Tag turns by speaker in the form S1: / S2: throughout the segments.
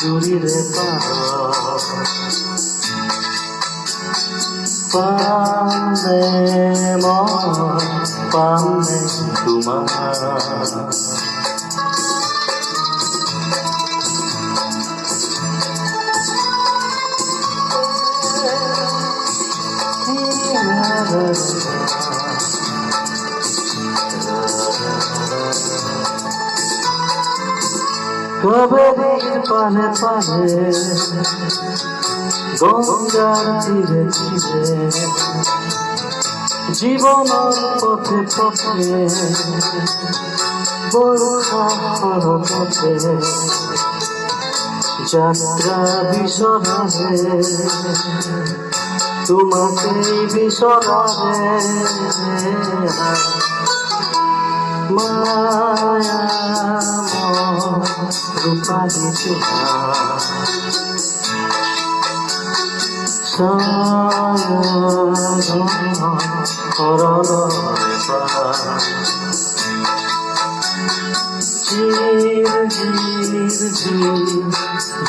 S1: জুড়িরে পানে পানে তোমার কবরের পানে পানে গঙ্গার তীরে তীরে জীবনের পথে পথে বর্ষার পথে যাত্রা বিসরাবে তোমাকে বিসরাবে মায়া রূপালি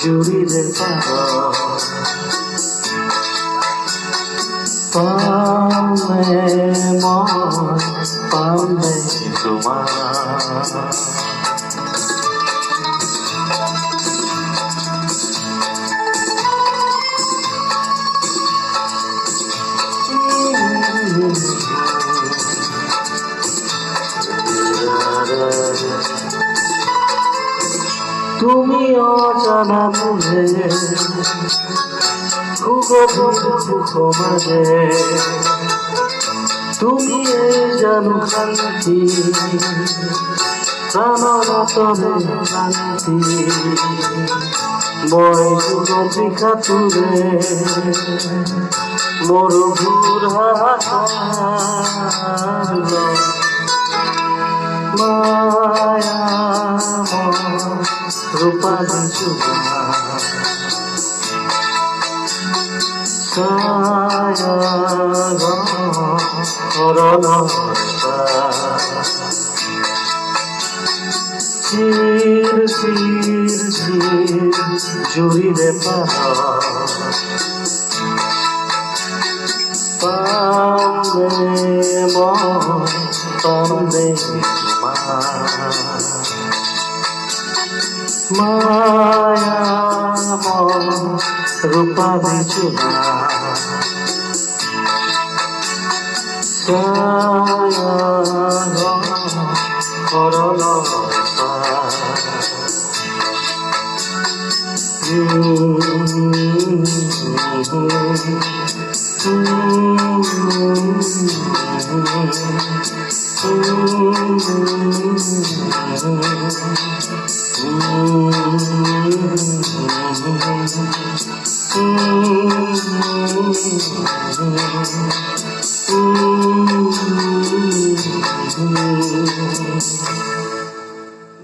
S1: জুড়িরে পাবে পাবে তোমার তুমি অজানা বুঝে মাঝে তুমি জানো শান্তি প্রাণরতনে শান্তি বয় যুগা তুলে মরুভূর মায়া রূপালি চুমা চির চির চির জুড়িরে পাবে পাবে মায়া রূপালি চুমা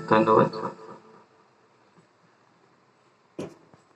S1: ধন্যবাদ।